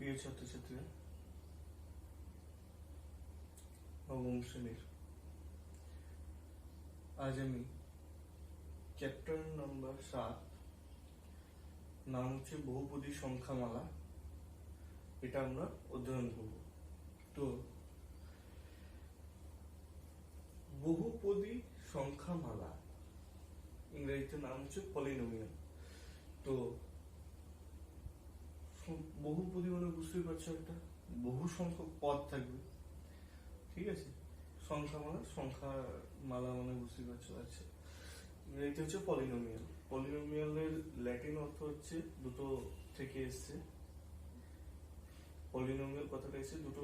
প্রিয় ছাত্রছাত্রীরা, নবম শ্রেণীর আজ আমি চ্যাপ্টার নাম্বার 7, নাম হচ্ছে বহুপদী সংখ্যামালা, এটা আমরা অধ্যয়ন করব। তো বহুপদী সংখ্যামালা ইংরেজিতে নাম হচ্ছে পলিনোমিয়াল। তো বহুপদী মানে বুঝতেই পারছো, একটা বহু সংখ্যক পদ থাকবে, ঠিক আছে। সংখ্যা মালা মানে বুঝতেই পারছো। আচ্ছা, ইংরেজিতে হচ্ছে পলিনোমিয়াল। পলিনোমিয়ালের ল্যাটিন অর্থ হচ্ছে, দুটো থেকে এসছে। পলিনোমিয়াল কথাটা এসে দুটো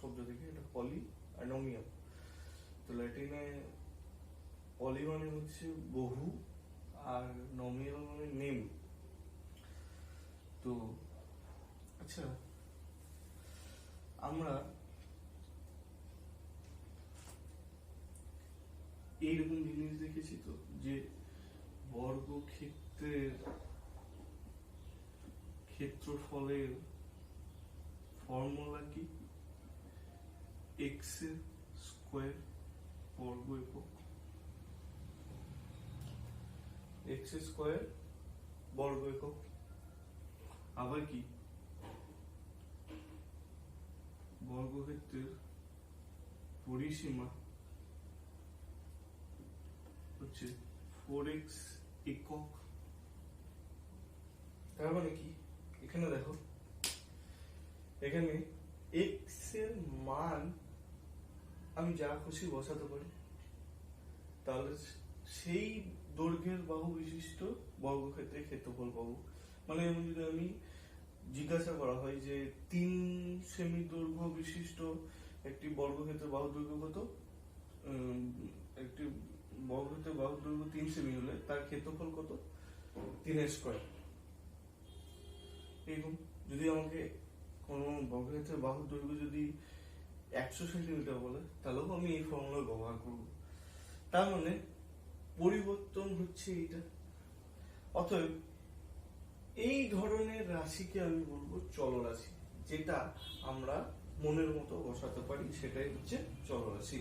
শব্দ থেকে, এটা পলি আর নোমিয়াল। তো ল্যাটিনে পলি মানে হচ্ছে বহু আর নোমিয়াল মানে নেম। তো আচ্ছা, আমরা এইরকম জিনিস দেখেছি তো, যে বর্গক্ষেত্রের ক্ষেত্রফলের ফর্মুলা কি? এক্স স্কোয়ার বর্গ একক, এক্স স্কোয়ার বর্গ একক। আবার কি, বর্গক্ষেত্রের পরিসীমা হচ্ছে 4x একক। তার মানে কি, এখানে দেখো, এখানে x এর মান আমি যা খুশি বসাতে পারি, তাহলে সেই দৈর্ঘ্যের বাহু বিশিষ্ট বর্গক্ষেত্রের ক্ষেত্রফল পাবো। মানে যদি আমি জিজ্ঞাসা করা হয় যে 3 সেমি দৈর্ঘ্য বিশিষ্ট একটি বর্গক্ষেত্রের বাহু দৈর্ঘ্য কত, একটি বর্গক্ষেত্রের বাহু দৈর্ঘ্য 3 সেমি হলে তার ক্ষেত্রফল কত? 3 স্কয়ার। এরকম যদি আমাকে কোন বর্গক্ষেত্রের বাহু দৈর্ঘ্য যদি 100 সেন্টিমিটার বলে, তাহলেও আমি এই ফর্মুলা ব্যবহার করব। তার মানে পরিবর্তন হচ্ছে এইটা। অতএব এই ধরনের রাশিকে আমি বলবো চলরাশি, যেটা আমরা মনের মতো বসাতে পারি, সেটাই হচ্ছে চলরাশি।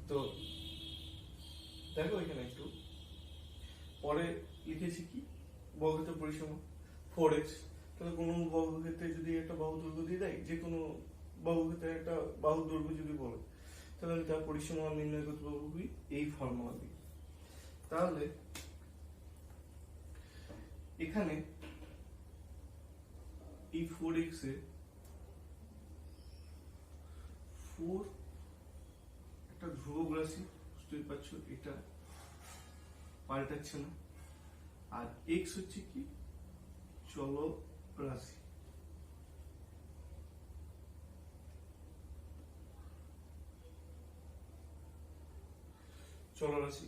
তো দেখো এখানে একটু পরে লিখেছি কি, বর্গক্ষেত্রের পরিসীমা 4x। তাহলে কোনো বর্গক্ষেত্রে যদি একটা বাহু দৈর্ঘ্য দিয়ে দেয়, যে কোনো বর্গক্ষেত্রে একটা বাহু দৈর্ঘ্য যদি বলে, তাহলে আমি তার পরিসীমা নির্ণয় করতে পারবো এই ফর্মুলা দিয়ে। তাহলে এখানে এই 4x এ 4 একটা ধ্রুবক রাশি, বুঝতেই পারছো, এটা পাল্টাচ্ছে না। আর x হচ্ছে কি, চল রাশি। চলরাশি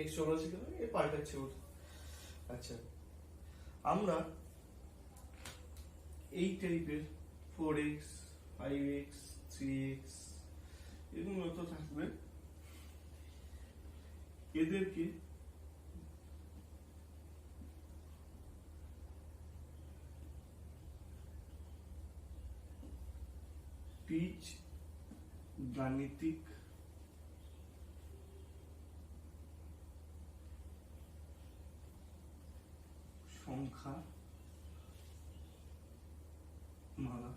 x চলরাশি কেন, এ পাল্টাচ্ছে ওটা। আচ্ছা, আমরা এই টাইপের 4x 5x 3x এরকম যত থাকবে, এদেরকে বীজ গাণিতিক সংখ্যা মালা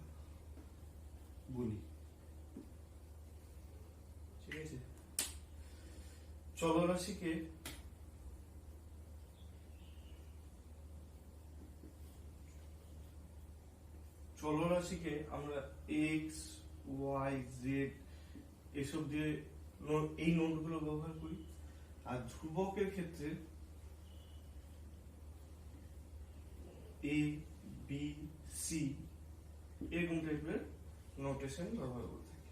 বলি, ঠিক আছে। চলরাশিকে আমরা x y z এসব দিয়ে এই নোটগুলো ব্যবহার করি। আর ধ্রুবকের ক্ষেত্রে a b c এরকম টাইপের নোটেশন ব্যবহার করে থাকি,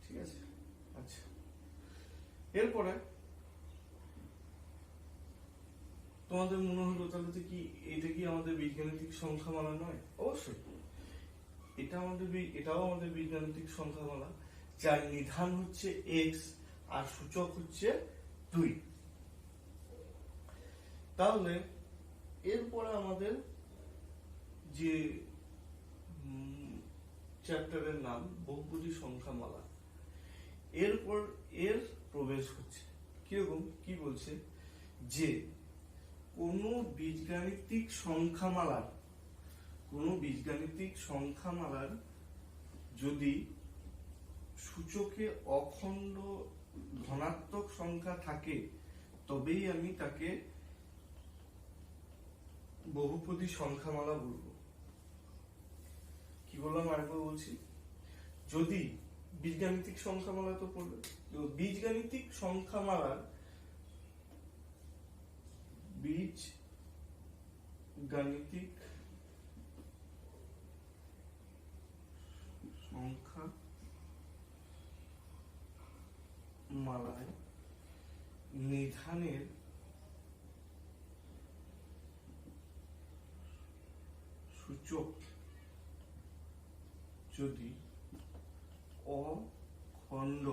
ঠিক আছে। আচ্ছা, এরপরে তোমাদের মনে হলো তাহলে কি এটা কি আমাদের বীজগাণিতিক সংখ্যামালা নয়? অবশ্যই এটাও আমাদের বীজগাণিতিক সংখ্যামালা, যার নিধান হচ্ছে x আর সূচক হচ্ছে 2। তাহলে এরপরে আমাদের যে চ্যাপ্টারের নাম বহুপদী সংখ্যামালা, এরপর এর প্রবেশ হচ্ছে কিরকম, কি বলছে যে কোনো বীজগাণিতিক সংখ্যামালার যদি সূচকে অখণ্ড ধনাত্মক সংখ্যা থাকে তবেই আমি তাকে বহুপদী সংখ্যামালা বলবো। কি বললাম আরেকবার বলছি, যদি বীজগাণিতিক সংখ্যামালা তো পড়বে, বীজগাণিতিক সংখ্যামালার বীজগাণিতিক সংখ্যামালায় নিধানের সূচক যদি অখণ্ড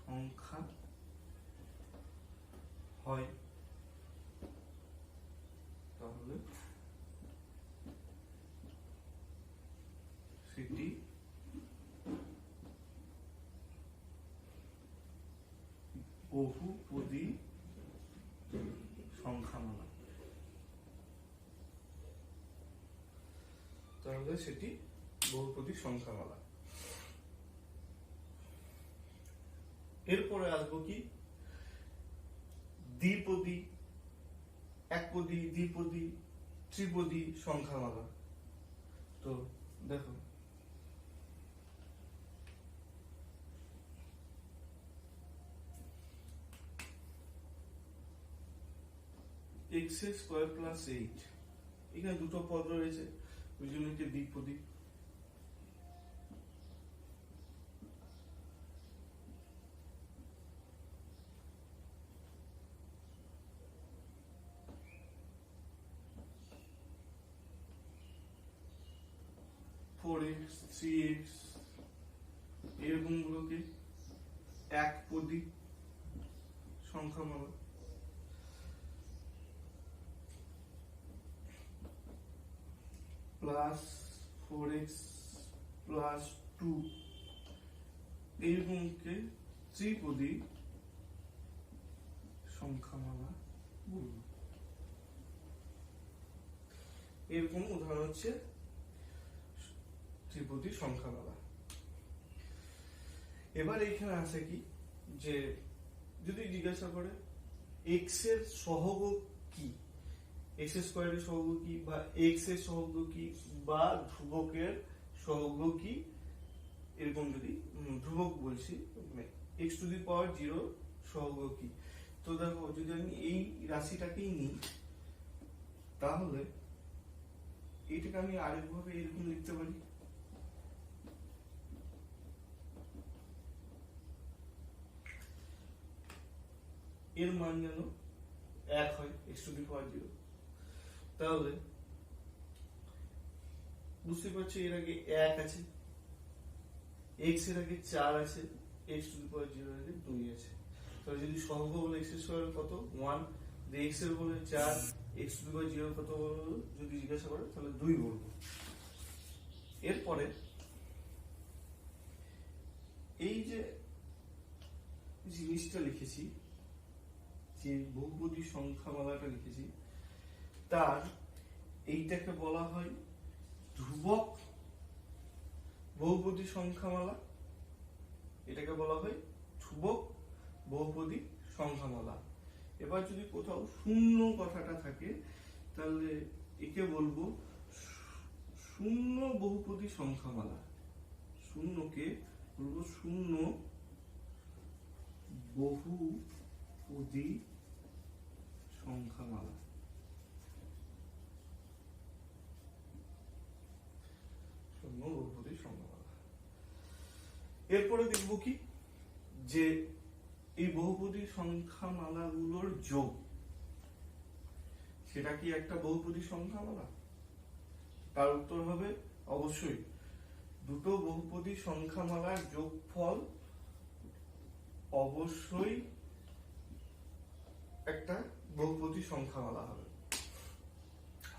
সংখ্যা হয় তাহলে সেটি বহুপদী সংখ্যামালা। তাহলে সেটি বহুপদী সংখ্যামালা। এরপরে আসবো কি, দ্বিপদী, একপদী, দ্বিপদী, ত্রিপদী সংখ্যামালা। তো দেখো, x² + 8, এখানে দুটো পদ রয়েছে, ওই জন্য এটি দ্বিপদী। (4x, 3x) এরকম গুলোকে একপদী সংখ্যামালা। +4x + 2 এরকমকে ত্রিপদী সংখ্যামালা বলবো। এরকম উদাহরণ হচ্ছে ত্রিপদী সংখ্যামালা। এবার এখানে আছে কি, যে যদি জিজ্ঞাসা করে x এর সহগ কি, x² এর সহগ কি, বা x এর সহগ কি, বা ধ্রুবকের সহগ কি, এরকম যদি ধ্রুবক বলছি, x⁴ সহগ কি। তো দেখো, যদি আমি এই রাশিটাকেই নিই তাহলে এটাকে আমি আরেকভাবে এরকম লিখতে পারি, এর মান যেন 1 হয়, x⁴। তাহলে বুঝতে পারছি এর আগে 1 আছে, x এর আগে 4 আছে, x⁴ এর আগে 2 আছে। তাহলে যদি সহগ বলে x² কত 1, x এর বলে 4, x⁴ কত যদি জিজ্ঞাসা করে তাহলে 2 বলবো। এরপরে এই যে জিনিসটা লিখেছি, যে বহুপদী সংখ্যামালাটা লিখেছি, তার এইটাকে বলা হয় ধ্রুবক বহুপদী সংখ্যামালা, এটাকে বলা হয় ধ্রুবক বহুপদী সংখ্যামালা। এবার যদি কোথাও শূন্য কথাটা থাকে তাহলে একে বলবো শূন্য বহুপদী সংখ্যামালা। শূন্যকে বলবো শূন্য বহুপদী সংখ্যামালা। শূন্য বহুপদী সংখ্যামালা। এরপরে দেখব কি, যে এই বহুপদী সংখ্যামালাগুলোর যোগ, সেটা কি একটা বহুপদী সংখ্যামালা? তার উত্তর হবে অবশ্যই। দুটো বহুপদী সংখ্যামালার যোগফল অবশ্যই একটা বহুপদী সংখ্যামালা হবে।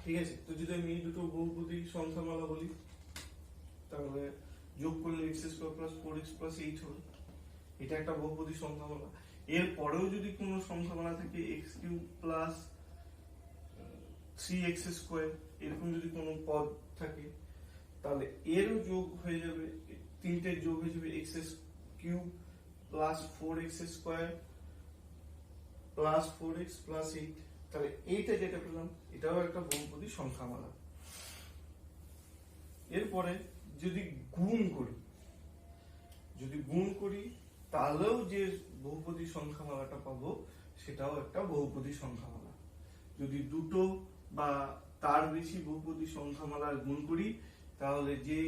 ঠিক আছে, তো যদি আমি এই দুটো বহুপদী সংখ্যামালা বলি তাহলে যোগ করলে x square plus 4x plus 8 হবে, এটা একটা বহুপদী সংখ্যামালা। এর পরেও যদি কোনো সংখ্যামালা থাকে x cube plus 3x square, এরকম যদি কোনো পদ থাকে তাহলে এরও যোগ হয়ে যাবে, তিনটে যোগ হয়ে যাবে x cube plus 4x square plus 4x plus 8। তাহলে এইটা যেটা পেলাম এটাও একটা বহুপদী সংখ্যামালা। এরপরে যদি গুণ করি তাহলেও যে বহুপদী সংখ্যামালাটা পাবো সেটাও একটা বহুপদী সংখ্যামালা। যদি দুটো বা তার বেশি বহুপদী সংখ্যামালার গুণ করি তাহলে যে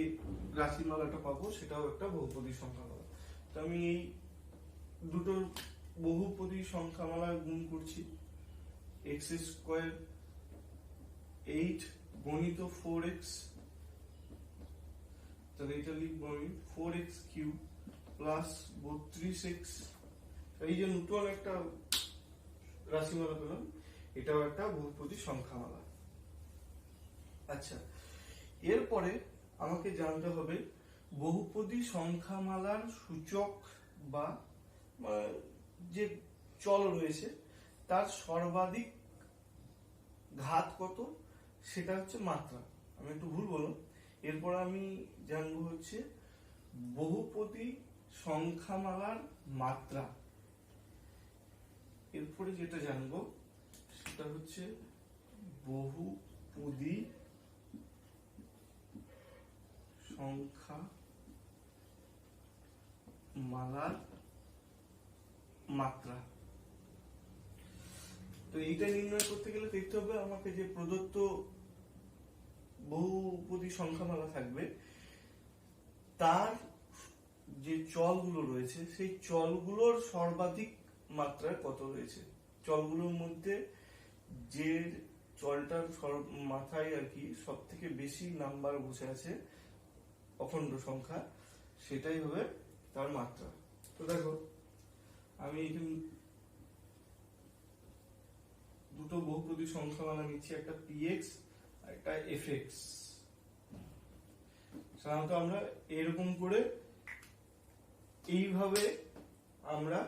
রাশিমালাটা পাবো সেটাও একটা বহুপদী সংখ্যামালা। তো আমি এই দুটো বহুপদী সংখ্যামালার গুণ করছি, x স্কয়ার 8 গণিত 4x, তাহলে এটা লিখবো আমি 4x কিউব প্লাস 32x। এই যে নতুন একটা রাশিমালা পেলাম, এটাও একটা বহুপদী সংখ্যামালা। আচ্ছা, এরপরে আমাকে জানতে হবে বহুপদী সংখ্যামালার সূচক বা যে চল রয়েছে তার সর্বাধিক ঘাত কত, সেটা হচ্ছে মাত্রা। আমি একটু ভুল বললাম। এরপর আমি জানবো হচ্ছে বহুপদী সংখ্যামালার মাত্রা। এরপরে যেটা জানবো সেটা হচ্ছে বহুপদী সংখ্যামালার মাত্রা। তো এইটা নির্ণয় করতে গেলে দেখতে হবে আমাকে যে প্রদত্ত বহুপদী সংখ্যামালা থাকবে তার যে চলগুলো রয়েছে সেই চলগুলোর সর্বাধিক মাত্রা কত রয়েছে। চলগুলোর মধ্যে যে চলটার মাথায় আর কি সব থেকে বেশি নাম্বার বসে আছে অখণ্ড সংখ্যা, সেটাই হবে তার মাত্রা। তো দেখো আমি এখানে দুটো বহুপদী সংখ্যামালা নিচ্ছি, একটা px আর একটা fx। সাধারণত আমরা এরকম করে এইভাবে আমরা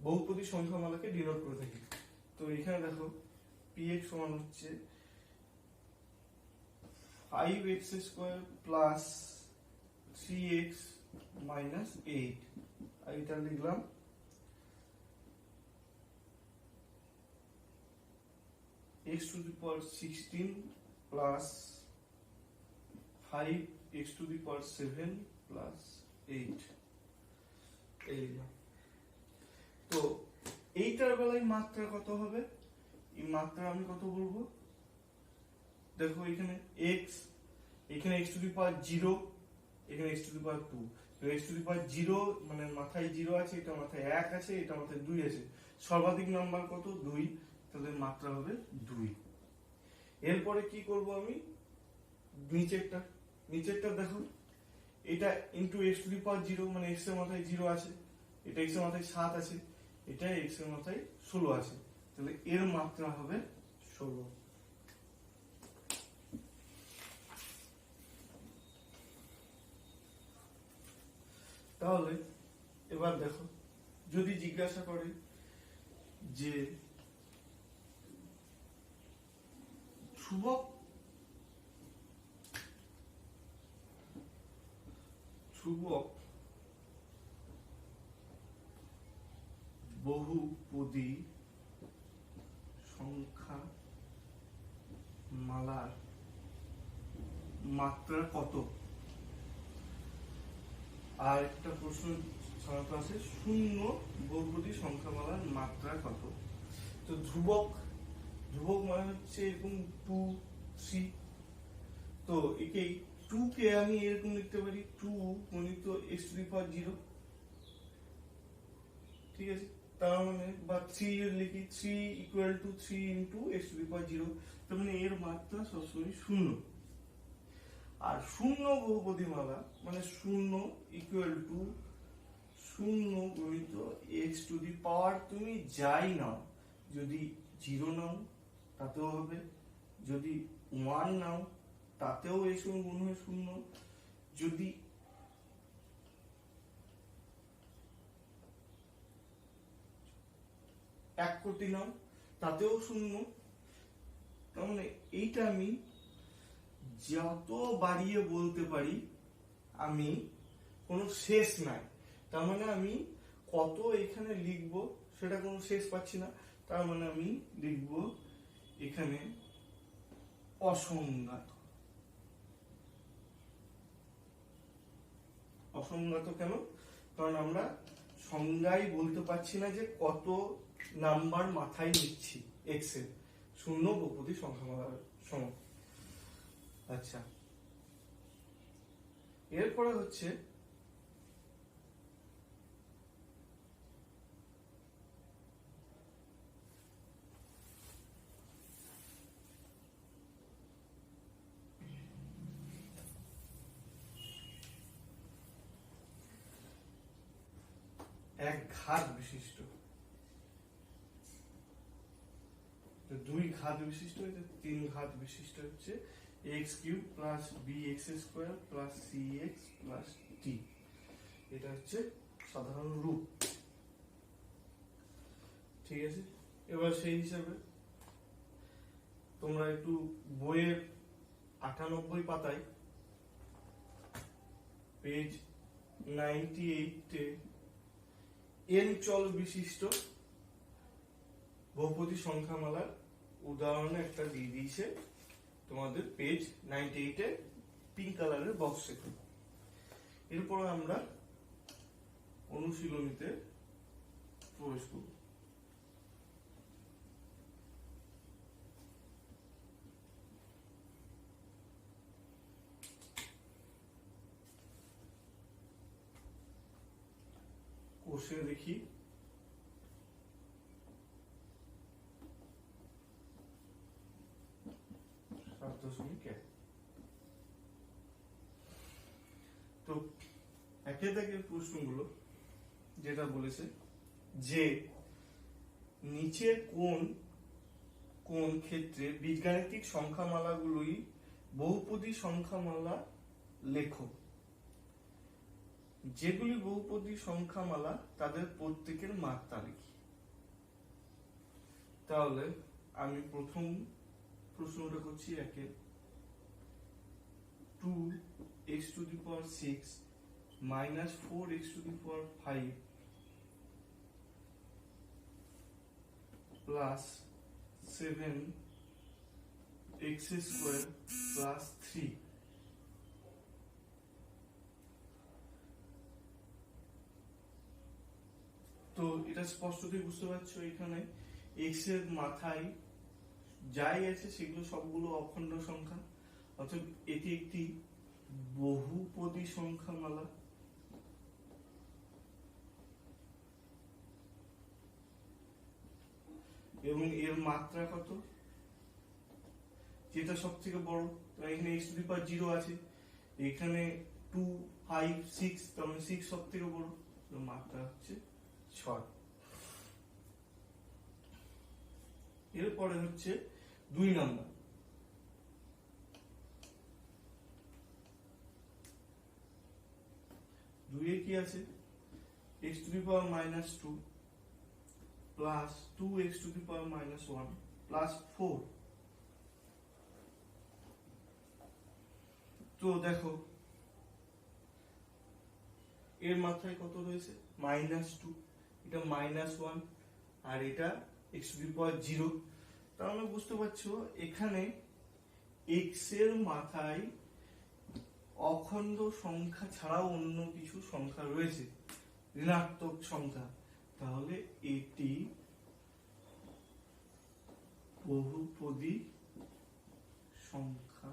বহুপদী সংখ্যামালাকে ডিনোট করে থাকি। তো এখানে দেখো px সমান হচ্ছে 5x square plus 3x minus 8, আর এটা লিখলাম x to the power 16 plus 5x to the power 7 plus 8। তো এইটার বেলায় মাত্রা কত হবে, এই মাত্রা আমি কত বলবো, দেখো এখানে x, এখানে x to the power 0, এখানে x to the power 2। তো x to the power 0 মানে মাথায় 0 আছে, এটা মাথায় 1 আছে, এটা মাথায় 2 আছে, সর্বাধিক নাম্বার কত 2, তাহলে মাত্রা হবে 2। এরপরে কি করব আমি, নিচেরটা দেখো এটা into x to the power 0 মানে x এর মাথায় 0 আছে, এটা x এর মাথায় 7 আছে, এটা x এর মাথায় 16 আছে, তাহলে এর মাত্রা হবে 16। তাহলে এবার দেখো যদি জিজ্ঞাসা করে যে ধ্রুবক বহুপদী সংখ্যামালার মাত্রা কত, আর একটা প্রশ্ন সাধারণত আছে শূন্য বহুপদী সংখ্যামালার মাত্রা কত। তো ধ্রুবক মানে হচ্ছে এরকম 2 3, তো একে 2 কে আমি এরকম লিখতে পারি 2 গুণিত x টু দি পাওয়ার 0, ঠিক আছে, তার মানে বা 3 লিখি 3 equal to 3 into x to the power 0, তার মানে এর মাত্রা সবসময় শূন্য। আর শূন্য বহুপদীমালা মানে শূন্য ইকুয়াল টু 0 গুণিত x টু দি পাওয়ার তুমি যাই নাও, যদি 0 নাও তাতেও হবে, যদি ওয়ান নাও, তাতেও এর সঙ্গে গুণ হয় শূন্য। যদি এক কোটি নাও, তাতেও শূন্য। তার মানে এইটা আমি যত বাড়িয়ে বলতে পারি, আমি কোনো শেষ নাই। তার মানে আমি কত এখানে লিখব সেটা কোনো শেষ পাচ্ছি না। তার মানে আমি লিখব এখানে অসংজ্ঞাত। অসংজ্ঞাত কেন? কারণ আমরা সংজ্ঞায় বলতে পারছি না যে কত নাম্বার মাথায় নিচ্ছি এক্স এর, শূন্য বহুপদী সংখ্যামালার সমান। আচ্ছা, এরপরে হচ্ছে এক ঘাত বিশিষ্ট, দুই ঘাত বিশিষ্ট, তিন ঘাত বিশিষ্ট হচ্ছে x cube plus b x square plus c x plus t. এটা হচ্ছে সাধারণ রূপ। ঠিক আছে, এবার সেই হিসাবে তোমরা একটু বইয়ের 98 পাতায় পেজ 98-এ এন চল বিশিষ্ট বহুপদী সংখ্যামালার উদাহরণ একটা দিয়ে দিয়েছে তোমাদের পেজ 98-এ পিঙ্ক কালারের বক্সে। এরপর আমরা অনুশীলনীতে প্রবেশ করব। কোশ্চেন দেখি, তো একে দাগের প্রশ্নগুলো যেটা বলেছে যে নিচের কোন কোন ক্ষেত্রে বীজগাণিতিক সংখ্যামালাগুলোই বহুপদী সংখ্যামালা লেখো। যেগুলি বহুপদী সংখ্যামালা তাদের প্রত্যেকের মাত্রা লিখি। তাহলে আমি প্রথম প্রশ্নটা করছি একে 2x⁶ minus 4x⁵ plus 7x² plus 3। তো এটা স্পষ্টতই বুঝতে পারছো এখানে x এর মাথায় যাই আছে সেগুলো সবগুলো অখণ্ড সংখ্যা, অর্থাৎ এটি একটি বহুপদী সংখ্যামালা। এবং এর মাত্রা কত, যেটা সব থেকে বড়, এখানে x⁴ আছে, এখানে 2 5 6, তার মানে 6 সব থেকে বড়, মাত্রা হচ্ছে 6। এরপরে হচ্ছে 2 নম্বর, দুইয়ে কি আছে, x⁻² প্লাস 2x⁻1 প্লাস 4। তো দেখো এর মাথায় কত রয়েছে, -2, এটা -1 আর এটা x⁴। তাহলে বুঝতে পারছো এখানে x এর মাথায় অখণ্ড সংখ্যা ছাড়াও অন্য কিছু সংখ্যা রয়েছে, ঋণাত্মক সংখ্যা। তাহলে এটি বহুপদী সংখ্যা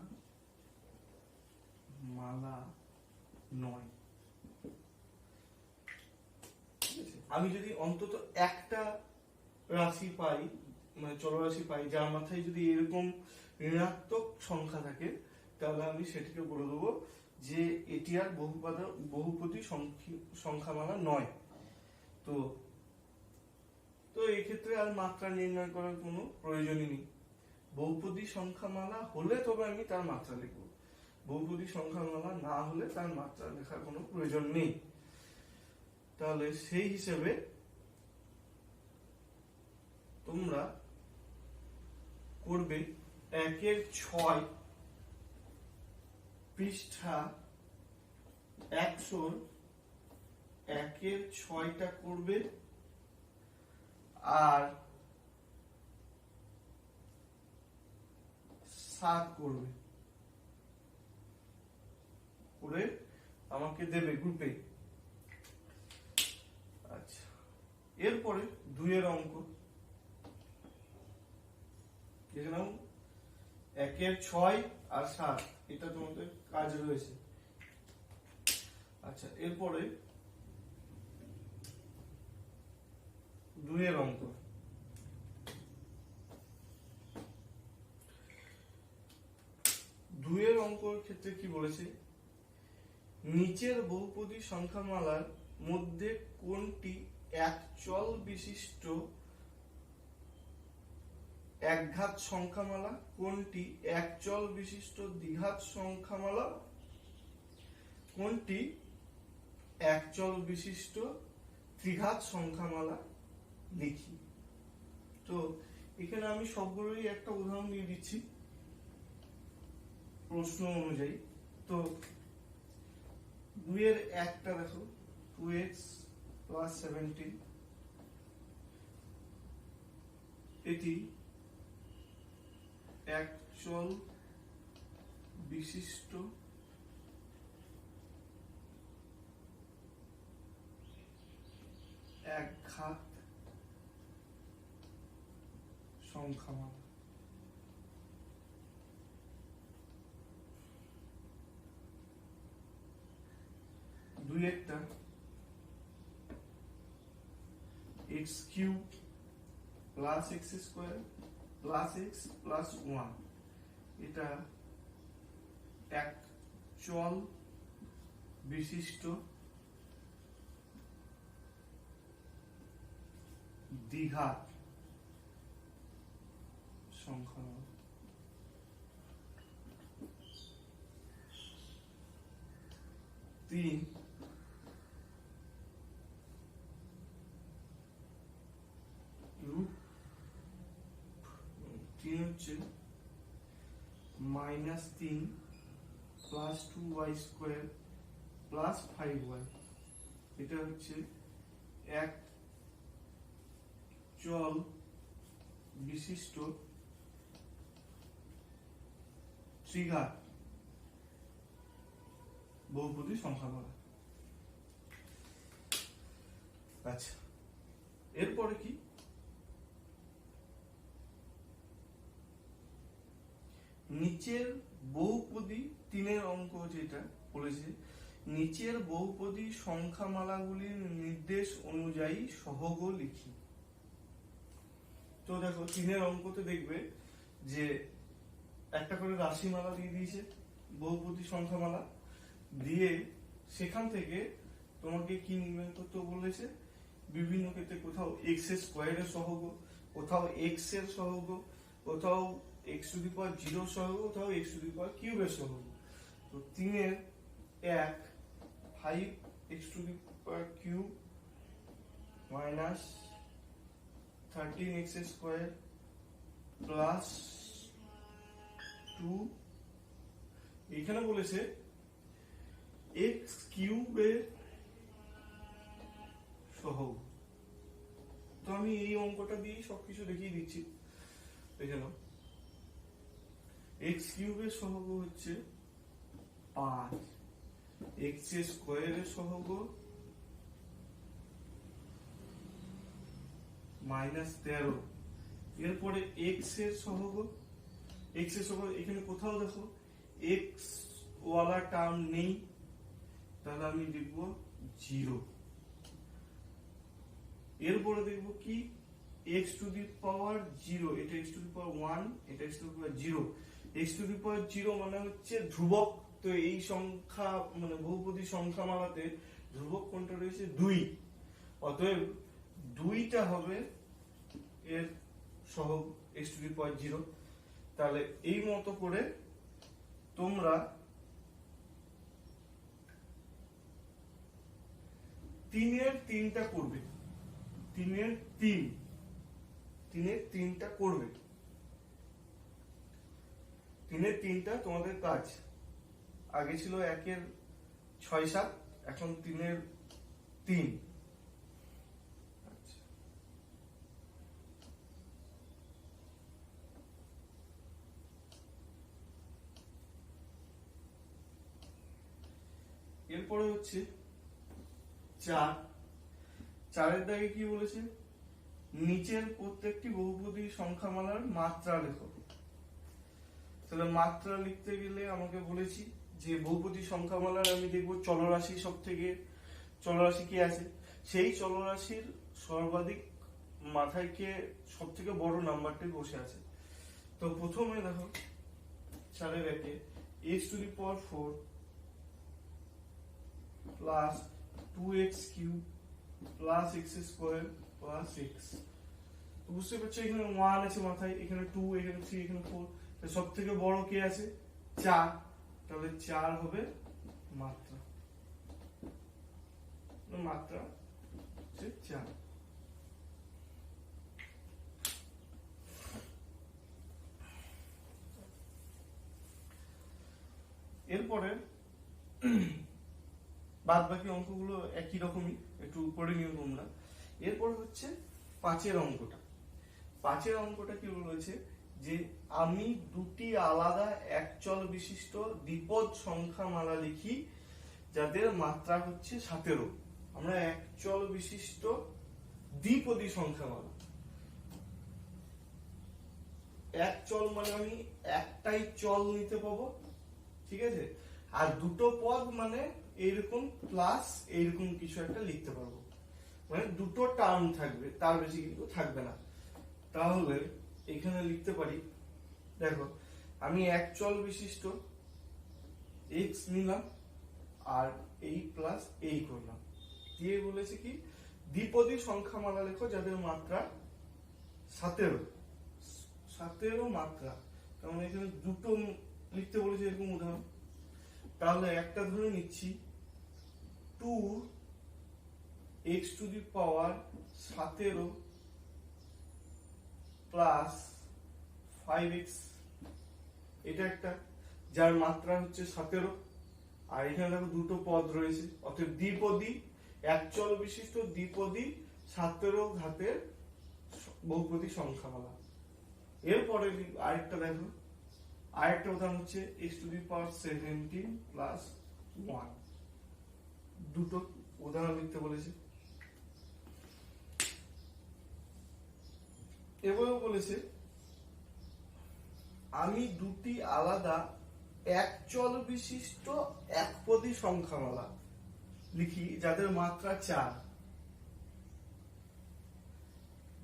মালা নয়। আমি যদি অন্তত একটা রাশি পাই, মানে চলরাশি পাই, যার মাথায় যদি এরকম ঋণাত্মক সংখ্যা থাকে, তাহলে আমি সেটিকে বলে দেবো যে এটি আর বহুপদী সংখ্যামালা নয়। তো এই ক্ষেত্রে আর মাত্রা নির্ণয় করার কোনো প্রয়োজনই নেই। বহুপদী সংখ্যামালা হলে তবে আমি তার মাত্রা লিখব, বহুপদী সংখ্যামালা না হলে তার মাত্রা লেখার কোনো প্রয়োজন নেই। তাহলে সেই হিসেবে তোমরা করবে 1/6 পৃষ্ঠা 100 1/6টা করবে, আর 7 করবে, করে আমাকে দেবে গ্রুপে। আচ্ছা, এরপরে 2 অঙ্ক, দেখে নাও 1/6 আর 7, এটা তোমাদের কাজ রয়েছে। আচ্ছা, এরপরে 2 অঙ্ক, অঙ্কের ক্ষেত্রে কি বলেছে, নিচের বহুপদী সংখ্যামালার মধ্যে কোনটি একচল বিশিষ্ট একঘাত সংখ্যামালা, কোনটি একচল বিশিষ্ট দ্বিঘাত সংখ্যামালা, কোনটি একচল বিশিষ্ট ত্রিঘাত সংখ্যামালা লিখি। তো এখানে আমি সবগুলোই একটা উদাহরণ দিয়ে দিচ্ছি প্রশ্ন অনুযায়ী। তো 2 একটা দেখো, 2x + 17, এটি একচল বিশিষ্ট একঘাত সংখ্যামালা। 2 একটা x³ + x² + x + 1, এটা একচল বিশিষ্ট দ্বিঘাত সংখ্যামালা। 3 হচ্ছে -3 + 2y² + 5y, এটা হচ্ছে একচল বিশিষ্ট ত্রিঘাত বহুপদী সংখ্যামালা। আচ্ছা, এরপরে কি, নিচের বহুপদী 3 অঙ্ক যেটা বলেছে, নিচের বহুপদী সংখ্যামালাগুলির নির্দেশ অনুযায়ী সহগ লিখি। তো দেখো 3 অঙ্কতে দেখবে যে একটা করে রাশিমালা দিয়ে দিয়েছে, বহুপদী সংখ্যামালা দিয়ে সেখান থেকে তোমাকে কি নির্ণয় করতে বলেছে, বিভিন্ন ক্ষেত্রে কোথাও x² এর সহগ, কোথাও x এর সহগ, কোথাও x⁴ সহগ, কোথাও x³ এর সহগ। তো 3 1 5x³ - 13x² + 2, এখানে বলেছে x³ এর সহগ। তো আমি এই অঙ্কটা দিয়ে সবকিছু দেখিয়ে দিচ্ছি। এখানে x³ এর সহগ হচ্ছে 5, x² এর সহগ -13, এরপরে x এর সহগ, এখানে কোথাও দেখো x ওয়ালা টার্ম নেই, তাহলে আমি লিখব 0। এরপরে দেখবো কি x⁴, এটা x⁴1, এটা x⁴0, x⁴0 মানে হচ্ছে ধ্রুবক। তো এই সংখ্যা মানে বহুপদী সংখ্যামালাতে ধ্রুবক কোনটা রয়েছে, 2, অতএব 2টা হবে এর সহগ x⁴0। তাহলে এই মতো করে তোমরা তিনের তিনটা করবে, তিনের তিনটা করবে, তিনের তিনটা তোমাদের কাজ। আগে ছিল 1-এর 6-7, এখন 3-এর 3। এরপরে হচ্ছে 4। 4-এর দাগে কি বলেছে, নিচের প্রত্যেকটি বহুপদী সংখ্যামালার মাত্রা লেখো। তাহলে মাত্রা লিখতে গেলে আমাকে বলেছি যে বহুপদী সংখ্যামালার আমি দেখবো চলরাশি, সব থেকে চলরাশি কি আছে, সেই চলরাশির সর্বাধিক মাথায় কে সব থেকে বড় নাম্বারটি বসে আছে। তো প্রথমে দেখো 4-এর একে x⁴ plus 2x³ plus x² plus x। বুঝতে পারছো এখানে 1 আছে মাথায়, এখানে 2, এখানে 3, এখানে 4, সব থেকে বড় কে আছে 4, তাহলে 4 হবে মাত্রা, মাত্রা হচ্ছে 4। এরপরে বাদ বাকি অঙ্কগুলো একই রকমই, একটু পড়ে নিও তোমরা। এরপর হচ্ছে 5-এর অঙ্কটা। 5-এর অঙ্কটা কি বলেছে যে আমি দুটি আলাদা একচল বিশিষ্ট দ্বিপদ সংখ্যামালা লিখি যাদের মাত্রা হচ্ছে 17। আমরা একচল বিশিষ্ট দ্বিপদী সংখ্যামালা, এক চল মানে আমি একটাই চল নিতে পাবো, ঠিক আছে, আর দুটো পদ মানে এইরকম প্লাস এইরকম কিছু একটা লিখতে পারবো, মানে দুটো টার্ম থাকবে, তার বেশি কিন্তু থাকবে না। তাহলে এখানে লিখতে পারি, দেখো আমি এক চল বিশিষ্ট x নিলাম আর এই প্লাস এই করলাম, দিয়ে বলেছে কি দ্বিপদী সংখ্যামালা লেখো যাদের মাত্রা 17। 17 মাত্রা, কারণ এখানে দুটো লিখতে বলেছে এরকম উদাহরণ। তাহলে একটা ধরে নিচ্ছি 2x⁴ প্লাস 5x, এটা একটা যার মাত্রা হচ্ছে 17। আর এখানে দেখো দুটো পদ রয়েছে, অর্থাৎ দ্বিপদী একচল বিশিষ্ট দ্বিপদী 17 ঘাতের বহুপদী সংখ্যামালা। এরপরে আরেকটা দেখো, আরেকটা উদাহরণ হচ্ছে x⁻17 প্লাস 1। দুটো উদাহরণ লিখতে বলেছে। এবারে বলেছে আমি দুটি আলাদা একচল বিশিষ্ট একপদী সংখ্যামালা লিখি যাদের মাত্রা 4।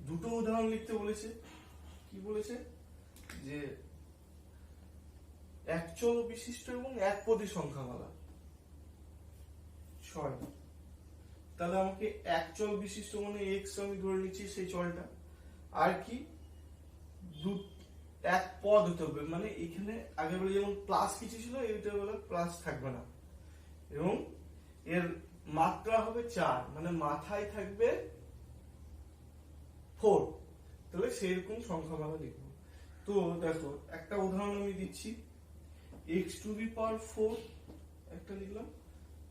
দুটো উদাহরণ লিখতে বলেছে, কি বলেছে যে একচল বিশিষ্ট এবং একপদী সংখ্যামালা 6। তাহলে আমাকে একচল বিশিষ্ট মানে x আমি ধরে নিচ্ছি সেই চলটা, আর কি এক পদ হতে হবে, মানে এখানে আগে বলে যেমন প্লাস কিছু ছিল এইটা বলে প্লাস থাকবে না, এবং এর মাত্রা হবে 4, মানে মাথায় থাকবে 4। তাহলে সেরকম সংখ্যামালা লিখবো। তো দেখো একটা উদাহরণ আমি দিচ্ছি, x⁴ একটা লিখলাম,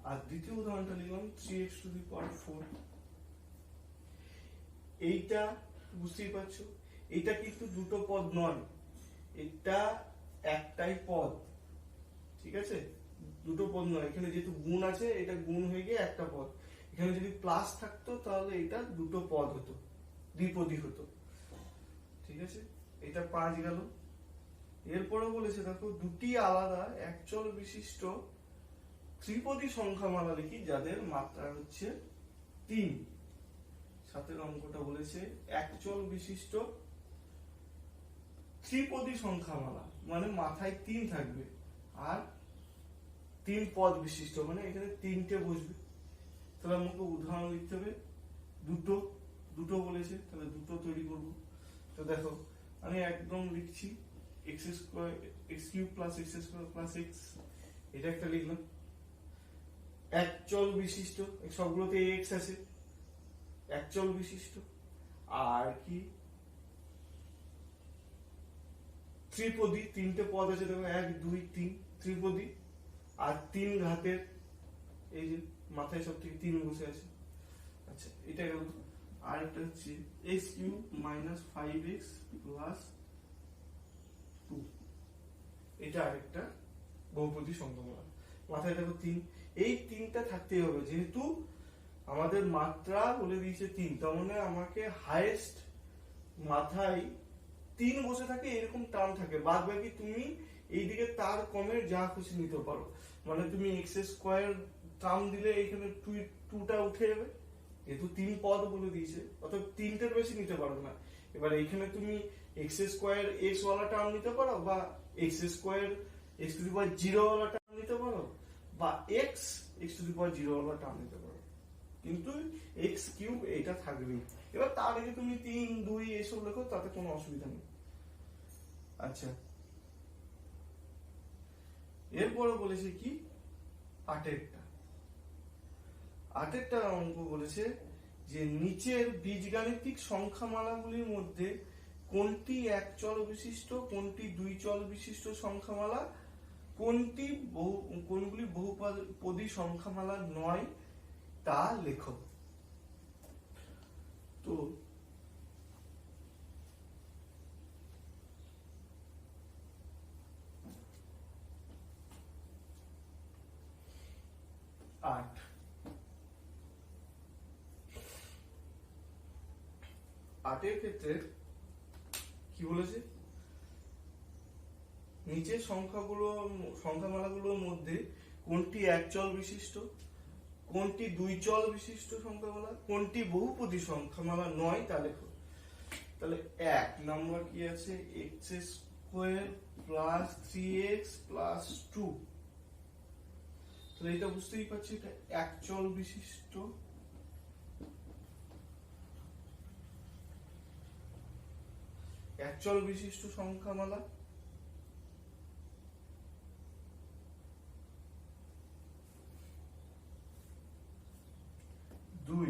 আর দ্বিতীয় উদাহরণটা লিখলাম 3x⁴। এইটা বুঝতেই পারছো, এটা কিন্তু দুটো পদ নয়, এটা একটাই পদ, ঠিক আছে, দুটো পদ নয়। এখানে যেহেতু গুণ আছে, এটা গুণ হয়ে গিয়ে একটা পদ। এখানে যদি প্লাস থাকতো তাহলে এটা দুটো পদ হতো, দ্বিপদী হতো, ঠিক আছে। এটা 5 গেল। এরপরে বলেছে দেখো দুটি আলাদা একচল বিশিষ্ট ত্রিপদী সংখ্যামালা লিখি যাদের মাত্রা হচ্ছে 3। 7-এর অঙ্কটা বলেছে একচল বিশিষ্ট ত্রিপদী সংখ্যামালা মানে মাথায় 3 থাকবে আর 3 পদ বিশিষ্ট, মানে এখানে 3টে বসবে। তাহলে আমাকে উদাহরণ লিখতে হবে, দুটো বলেছে, তাহলে দুটো তৈরি করব। তো দেখো আমি একদম লিখছি x square x cube plus x square plus x, এটা একটা লিখলাম। এক চল বিশিষ্ট, সবগুলোতে এক্স আছে, এক চল বিশিষ্ট। আর কি ত্রিপদী, তিনটে পদ আছে দেখো, 1 2 3, ত্রিপদী। আর 3 ঘাতের, এই যে মাথায় সব থেকে 3 বসে আছে। আচ্ছা এটা গেল। আর একটা হচ্ছে x cube minus 5x plus 2, এটা আরেকটা বহুপদী সংখ্যামালা। মাথায় দেখো 3, এই 3টা থাকতেই হবে, যেহেতু আমাদের মাত্রা বলে দিয়েছে 3, তার মানে আমাকে হাইয়েস্ট মাথায় 3 বসে থাকে এরকম টার্ম থাকে, বাদ বাকি তুমি এইদিকে তার কমের যা খুশি নিতে পারো। মানে তুমি এক্স স্কোয়ার টার্ম দিলে এখানে 2টা উঠে যাবে, যেহেতু 3 পদ বলে দিয়েছে, অর্থাৎ 3টের বেশি নিতে পারবে না। এবার এখানে তুমি এক্স স্কোয়ার এক্স ওয়ালা টার্ম নিতে পারো, বা x square x to the power 0 ওয়ালা টার্ম নিতে পারো, বা এক্স টু দি পাওয়ার 0 ওয়ালা টার্ম নিতে পারো, কিন্তু এক্স কিউব এটা থাকবেই। এবার তার আগে তুমি 3 2 এসব লেখো, তাতে কোনো অসুবিধা নেই। আচ্ছা এরপরে বলেছে কি, আটেরটা অঙ্ক বলেছে যে নিচের বীজগাণিতিক সংখ্যামালাগুলির মধ্যে কোনটি এক চল বিশিষ্ট, কোনটি 2 চল বিশিষ্ট সংখ্যামালা, কোনগুলি বহুপদী সংখ্যামালা নয় তা লেখো। তো আটের ক্ষেত্রে কি বলেছে, নিচের সংখ্যামালাগুলোর মধ্যে কোনটি এক চল বিশিষ্ট, কোনটি 2 চল বিশিষ্ট সংখ্যামালা, কোনটি বহুপদী সংখ্যামালা নয় তা লেখো। তাহলে 1 নম্বর কি আছে, x square plus 3x plus 2, তাহলে এটা বুঝতেই পারছি এটা এক চল বিশিষ্ট। এক চল বিশিষ্ট সংখ্যামালা। 2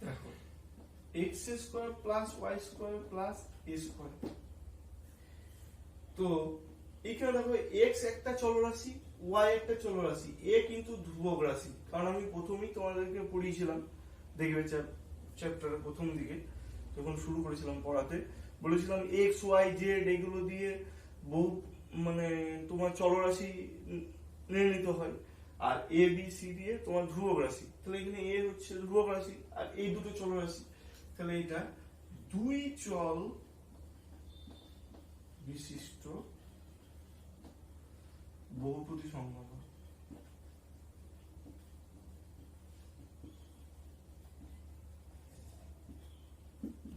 দেখো x square plus y square plus a square. তো এখানে দেখো এক্স একটা চলরাশি, ওয়াই একটা চলরাশি, এ কিন্তু ধ্রুবক রাশি। কারণ আমি প্রথমেই তোমাদেরকে পড়িয়েছিলাম, দেখবে চ্যাপ্টারের প্রথম দিকে যখন শুরু করেছিলাম পড়াতে, বলেছিলাম এক্স ওয়াই জেড এগুলো দিয়ে বহু মানে তোমার চলরাশি নির্ণীত হয়, আর এ বি সি দিয়ে তোমার ধ্রুবক রাশি। তাহলে এখানে এ হচ্ছে ধ্রুবক রাশি আর এই দুটো চলরাশি, তাহলে এটা 2 চল বিশিষ্ট বহুপদী সংখ্যামালা।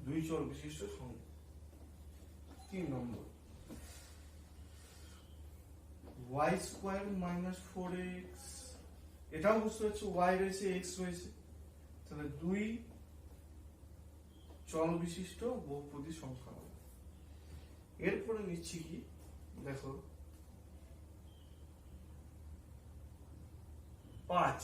দুই চল বিশিষ্ট সংখ্যা। 3 নম্বর y স্কোয়ার মাইনাস 4x, এটাও বুঝতে পারছো y রয়েছে x রয়েছে, তাহলে 2 চল বিশিষ্ট বহুপদী সংখ্যামালা। এরপরে নিচ্ছি কি দেখো 5,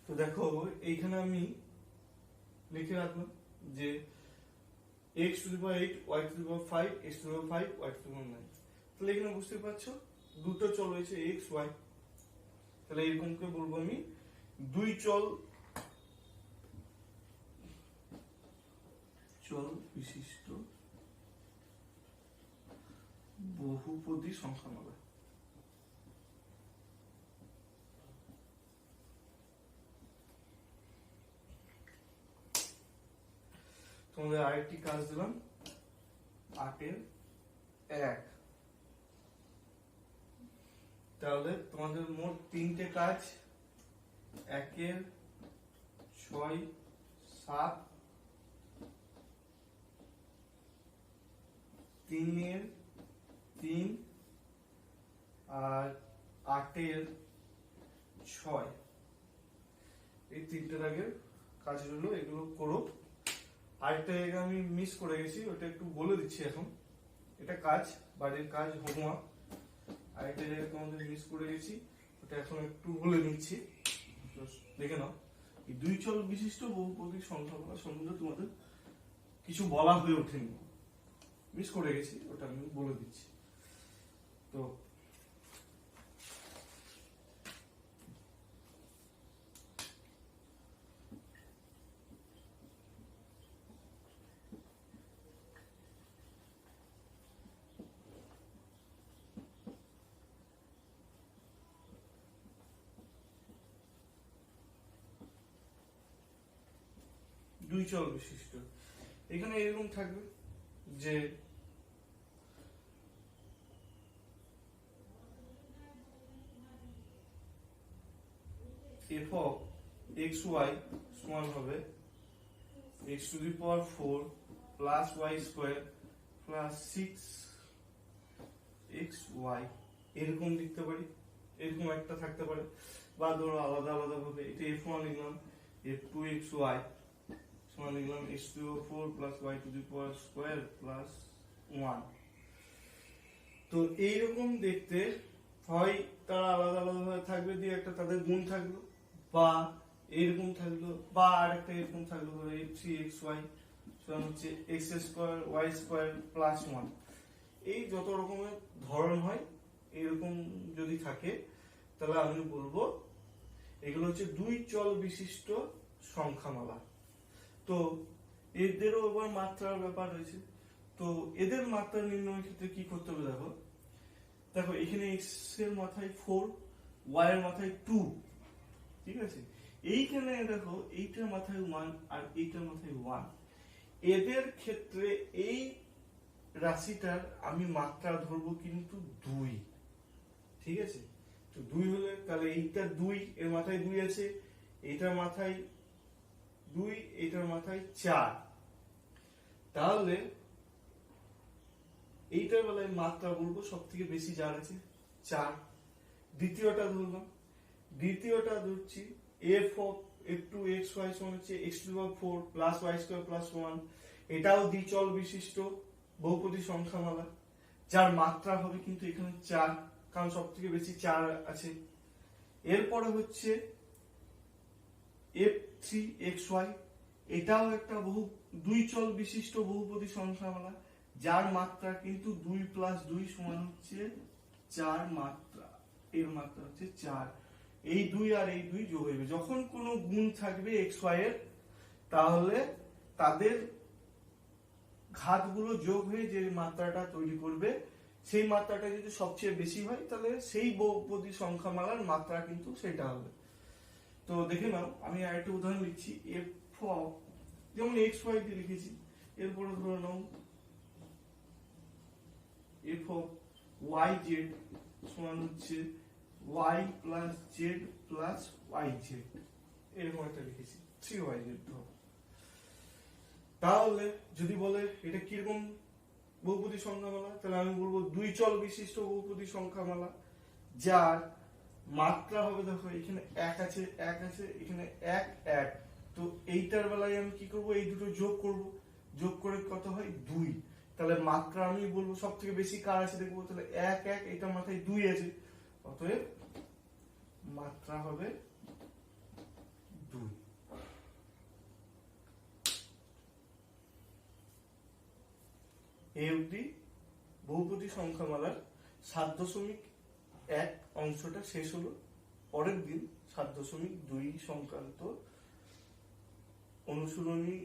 তো দেখো এইখানে আমি লিখে রাখলাম যে x to the power 8 y to the power 5 x to the power 5 y to the power 9। তাহলে এখানে বুঝতে পারছো দুটো চল রয়েছে x y, তাহলে এরকম করে বলবো আমি 2 চল বিশিষ্ট বহুপদী সংখ্যামালা। তোমাদের আরেকটি কাজ দিলাম 8-এর 1, তাহলে তোমাদের মোট 3টে কাজ, 1 6 7, 3 3 আর 8 6, এই 3টের আগের কাজগুলো এগুলো করো। আরেকটা জায়গা আমি মিস করে গেছি, ওটা একটু বলে দিচ্ছি এখন। এটা কাজ, বাড়ির কাজ, হোমওয়ার্ক। আরেকটা জায়গায় তোমাদের মিস করে গেছি, ওটা এখন একটু বলে নিচ্ছি, দেখে নাও। এই দুই চল বিশিষ্ট বহুপদী সংখ্যাগুলো সম্বন্ধে তোমাদের কিছু বলা হয়ে ওঠেনি, মিস করে গেছি, ওটা আমি বলে দিচ্ছি। তো দুই চল বিশিষ্ট, এখানে এরকম থাকবে যে f of xy সমান হবে x to the power 4 plus y square plus 6xy, এরকম লিখতে পারি, এরকম একটা থাকতে পারে। বা ধরো আলাদা আলাদা ভাবে এটা f1 লিখলাম, f2xy সমান লিখলাম x to the power 4 plus y to the power square plus 1। তো এইরকম দেখতে হয় তারা আলাদা আলাদা ভাবে থাকবে, দিয়ে একটা তাদের গুণ থাকলো, বা এরকম থাকলো, বা আরেকটা এরকম থাকলো, ধরো f3xy সমান হচ্ছে x square y square plus 1। এই যত রকমের ধরন হয় এরকম যদি থাকে তাহলে আমি বলবো এগুলো হচ্ছে দুই চল বিশিষ্ট সংখ্যামালা। তো এদেরও আবার মাত্রার ব্যাপার রয়েছে। তো এদের মাত্রা নির্ণয়ের ক্ষেত্রে কি করতে হবে, দেখো দেখো এখানে x এর মাথায় 4, y এর মাথায় 2, ঠিক আছে। এইখানে দেখো এইটার মাথায় 1 আর এইটার মাথায় 1, এদের ক্ষেত্রে এই রাশিটার আমি মাত্রা ধরবো কিন্তু 2, ঠিক আছে। তো 2 হলে তাহলে এইটা 2, এর মাথায় 2 আছে, এইটার মাথায় 2, এইটার মাথায় 4, তাহলে এইটার বেলায় মাত্রা বলবো সব থেকে বেশি যার আছে 4। দ্বিতীয়টা ধরলাম, দ্বিতীয়টা ধরছি f2xy সমান হচ্ছে x to the power 4 plus y square plus 1, এটাও দ্বিচল বিশিষ্ট বহুপদী সংখ্যামালা, যার মাত্রা হবে কিন্তু এখানে 4, কারণ সব থেকে বেশি 4 আছে। এরপরে হচ্ছে f3xy, এটাও একটা দুই চল বিশিষ্ট বহুপদী সংখ্যামালা, যার মাত্রা কিন্তু 2 প্লাস 2 সমান হচ্ছে 4 মাত্রা, এর মাত্রা হচ্ছে 4। এই 2 আর এই 2 যোগ হবে, যখন কোনো গুণ থাকবে xy এর তাহলে তাদের ঘাতগুলো যোগ হয়ে যে মাত্রাটা তৈরি করবে, সেই মাত্রাটা যদি সবচেয়ে বেশি হয় তাহলে সেই বহুপদী সংখ্যামালার মাত্রা কিন্তু সেটা হবে। তো দেখে নাও, আমি আরেকটা উদাহরণ দিচ্ছি, f যেমন xy দিয়ে লিখেছি, এরপরে ধরে নাও f of yz সমান হচ্ছে y plus z plus yz, এরকম একটা লিখেছি 3yz ধরো। তাহলে যদি বলে এটা কিরকম বহুপদী সংখ্যামালা, তাহলে আমি বলবো দুই চল বিশিষ্ট বহুপদী সংখ্যামালা, যার মাত্রা হবে দেখো এখানে 1 আছে, 1 আছে, এখানে 1 1, তো এইটার বেলায় আমি কি করব, এই দুটো যোগ করব, যোগ করে কত হয় 2, তাহলে মাত্রা আমি বলবো সব থেকে বেশি কার আছে দেখবো, তাহলে 1 1, এটার মাথায় 2 আছে, অতএব মাত্রা হবে 2। এই অবধি বহুপদী সংখ্যামালার 7.1 অংশটা শেষ হলো। পরের দিন 7.2 সংক্রান্ত অনুশীলনী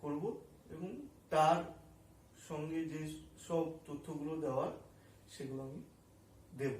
করব এবং তার সঙ্গে যে সব তথ্যগুলো দেওয়ার সেগুলো আমি দেব।